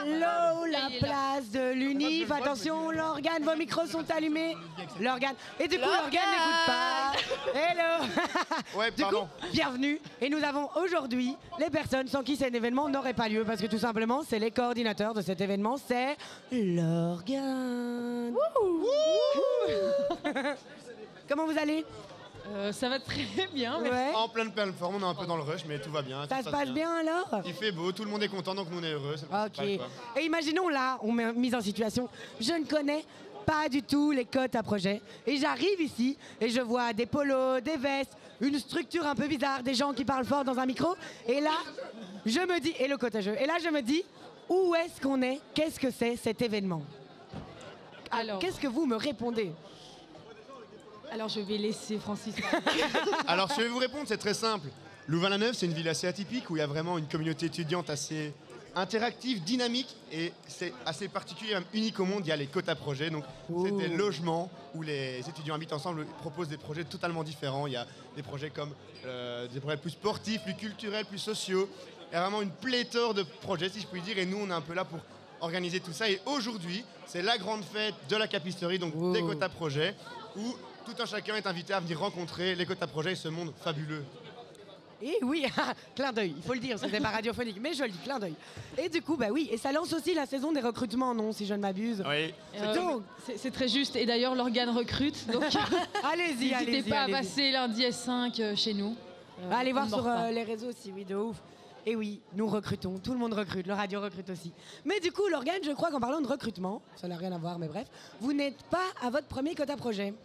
Hello, la place de l'UNIF. Attention, l'organe, vos micros sont allumés. L'organe. Et du coup, l'organe n'écoute pas. Hello. Ouais, du coup, bienvenue. Et nous avons aujourd'hui les personnes sans qui cet événement n'aurait pas lieu. Parce que tout simplement, c'est les coordinateurs de cet événement. C'est l'organe. Comment vous allez? Ça va très bien. Ouais. En pleine forme, on est un peu dans le rush, mais tout va bien. Ça se passe bien alors? Il fait beau, tout le monde est content, donc nous on est heureux. C'est le principal, Ok. quoi. Et imaginons là, on met mise en situation. Je ne connais pas du tout les cotes à projet. Et j'arrive ici et je vois des polos, des vestes, une structure un peu bizarre, des gens qui parlent fort dans un micro. Et là, je me dis, et le cote à jeu. Et là, je me dis, où est-ce qu'on est? Qu'est-ce que c'est cet événement? Alors, Qu'est-ce que vous me répondez? alors je vais laisser Francis. Alors, je vais vous répondre, c'est très simple. Louvain-la-Neuve, c'est une ville assez atypique où il y a vraiment une communauté étudiante assez interactive, dynamique et c'est assez particulier, même unique au monde. Il y a les quotas projets, donc c'est des logements où les étudiants habitent ensemble et proposent des projets totalement différents. Il y a des projets comme des projets plus sportifs, plus culturels, plus sociaux. Il y a vraiment une pléthore de projets, si je puis dire, et nous on est un peu là pour organiser tout ça. Et aujourd'hui, c'est la grande fête de la capisterie, donc des quotas projets, où tout un chacun est invité à venir rencontrer les quotas projets et ce monde fabuleux. Et oui, clin d'œil, il faut le dire, c'était pas radiophonique, mais joli, clin d'œil. Et du coup, bah oui, et ça lance aussi la saison des recrutements, non, si je ne m'abuse. Oui. Donc, C'est très juste. Et d'ailleurs, l'organe recrute. Donc, allez-y, n'hésitez allez-y. pas à allez-y. passer lundi S5 chez nous. Allez on voir ne sur mord pas. les réseaux aussi, oui, de ouf. Et oui, nous recrutons, tout le monde recrute, le radio recrute aussi. Mais du coup, l'organe, je crois qu'en parlant de recrutement, ça n'a rien à voir, mais bref, vous n'êtes pas à votre premier quota projet.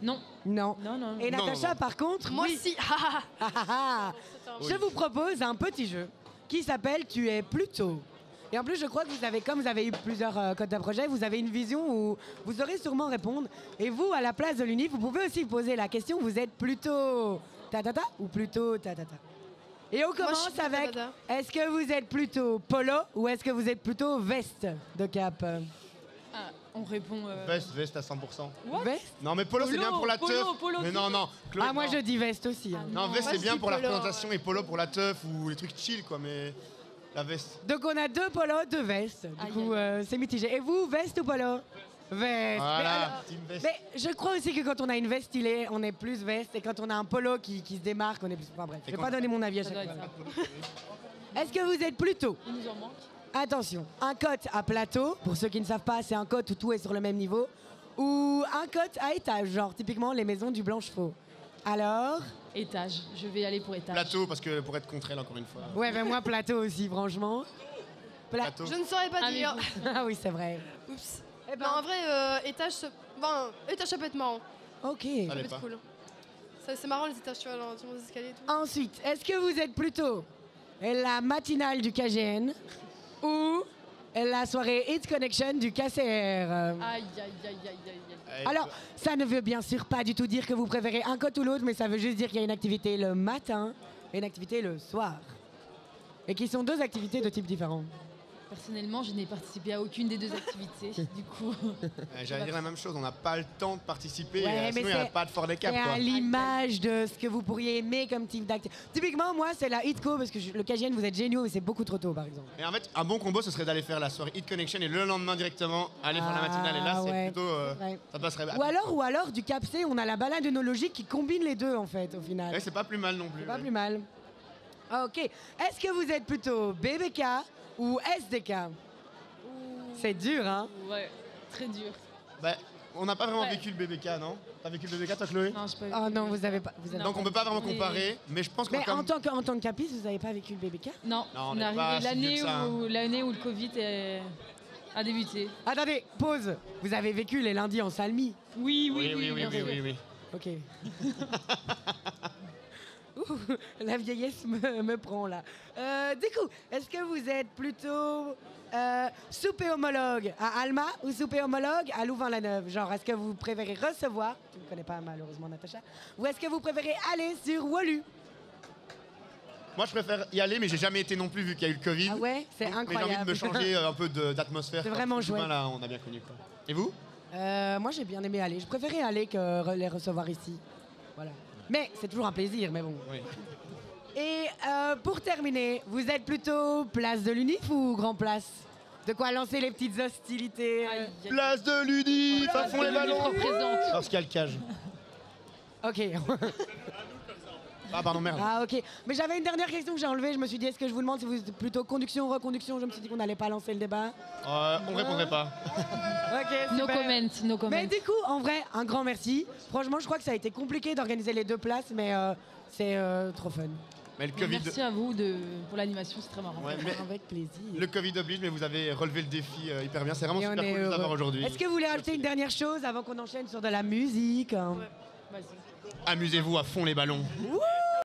Non. Non. Non, non. Et Non, Natacha, non. par contre, Moi oui. aussi. Je vous propose un petit jeu qui s'appelle Tu es plutôt. Et en plus, je crois que vous avez, comme vous avez eu plusieurs quotas projets, vous avez une vision où vous saurez sûrement répondre. Et vous, à la place de l'UNIF, vous pouvez aussi poser la question, vous êtes plutôt ta-ta-ta ou plutôt ta-ta-ta? Et on Moi, je commence suis avec, ta-ta-ta. est-ce que vous êtes plutôt polo ou est-ce que vous êtes plutôt veste de cap? Ah, on répond. Veste à 100%. Veste? Non, mais polo, c'est Polo, bien pour la polo, teuf. polo, Mais qui- non, non. Chloé, Ah, moi non. je dis veste aussi. hein. Non, veste Moi, c'est je bien dis pour la polo, représentation et polo pour la teuf ou les trucs chill, quoi. Mais la veste. Donc on a deux polos, deux vestes. Du Aïe, coup, aïe, c'est mitigé. Et vous, veste ou polo? Veste. Voilà, team veste. Mais je crois aussi que quand on a une veste stylée, on est plus veste. Et quand on a un polo qui se démarque, on est plus... Enfin bref, je vais pas donner mon avis à Ça chaque doit fois. être ça. Est-ce que vous êtes plutôt... Il nous en manque. Attention, un cote à plateau, pour ceux qui ne savent pas, c'est un cote où tout est sur le même niveau. Ou un cote à étage, genre typiquement les maisons du Blanchefort. Alors... Étage. Je vais aller pour étage. Plateau, parce que pour être contre elle, encore une fois. Ouais, mais moi plateau aussi, franchement. Plateau. Je ne saurais pas Ah, mais dire. Ah oui, c'est vrai. Oups. Eh ben, Non, en vrai, étage, enfin, étage, ça peut être marrant. ok. Allez, Ça peut pas. être cool. C'est marrant les étages, tu vois, dans les escaliers et tout. Ensuite, est-ce que vous êtes plutôt la matinale du KGN ou la soirée Hit Connection du KCR? Aïe, aïe, aïe, aïe, aïe, aïe. Alors, ça ne veut bien sûr pas du tout dire que vous préférez un cote ou l'autre, mais ça veut juste dire qu'il y a une activité le matin et une activité le soir. Et qui sont deux activités de type différent. Personnellement, je n'ai participé à aucune des deux activités. Du coup, J'allais dire la même chose, on n'a pas le temps de participer, Ouais, mais sinon il n'y a c'est- pas de fort des caps, C'est quoi. à l'image de ce que vous pourriez aimer comme type d'activité. Typiquement, moi, c'est la Hitco, parce que le KGN, vous êtes géniaux, mais c'est beaucoup trop tôt, par exemple. Et en fait, un bon combo, ce serait d'aller faire la soirée Hit Connection et le lendemain directement aller faire la Ah, matinale. Et là, c'est ouais. plutôt. Ouais. Ça passerait. Ou alors, du Cap C, on a la balade œnologique qui combine les deux, en fait, au final. Ouais, c'est pas plus mal non plus. C'est pas ouais. plus mal. Ok. Est-ce que vous êtes plutôt BBK ou SDK? C'est dur, hein? ouais, très dur. Bah, on n'a pas vraiment Ouais. vécu le BBK, non? T'as vécu le BBK, toi, Chloé? Non, je peux pas. Oh non, vous avez pas. Vous avez... Non. Donc on peut pas vraiment Mais- comparer, mais je pense qu'on Mais comme... en tant que capiste, vous n'avez pas vécu le BBK? Non, Non, on on n'est est pas arrivé si vieux que ça, hein. l'année où le Covid a débuté. Attendez, pause. Vous avez vécu les lundis en salmi? Oui, Oui, oui, oui, bien oui, sûr. oui, oui. Ok. Ouh, la vieillesse me prend là. Du coup, est-ce que vous êtes plutôt souper homologue à Alma ou souper homologue à Louvain-la-Neuve? Genre, est-ce que vous préférez recevoir, tu ne connais pas malheureusement Natacha, ou est-ce que vous préférez aller sur Wolu? Moi, je préfère y aller, mais j'ai jamais été non plus vu qu'il y a eu le Covid. Ah ouais, c'est Donc, mais j'ai envie de incroyable. me changer un peu d'atmosphère. C'est quoi. vraiment Parce que chouette. Louvain, là, on a bien connu, quoi. Et vous? Moi, j'ai bien aimé aller. Je préférais aller que les recevoir ici. Voilà. Mais c'est toujours un plaisir, mais bon. Oui. Et pour terminer, vous êtes plutôt place de l'UNIF ou Grand Place? De quoi lancer les petites hostilités. Place de Ludif, à fond les ballons. Représente. Lorsqu'il y a le cage. Ok. Ah pardon, merde. Ah ok. Mais j'avais une dernière question que j'ai enlevée. Je me suis dit, est-ce que je vous demande si vous êtes plutôt conduction ou reconduction? Je me suis dit qu'on n'allait pas lancer le débat. On répondrait pas. Ok, No super. comment, no comment. Mais du coup, en vrai, un grand merci. Franchement, je crois que ça a été compliqué d'organiser les 2 places, mais c'est trop fun. Mais le Covid, Merci à vous pour l'animation, c'est très marrant. ouais, mais Avec plaisir. le Covid oblige, mais vous avez relevé le défi hyper bien. C'est vraiment Et on super est cool de vous heureux. avoir aujourd'hui. Est-ce que vous voulez ajouter une dernière chose avant qu'on enchaîne sur de la musique? Vas-y. Amusez-vous à fond les ballons. Wouh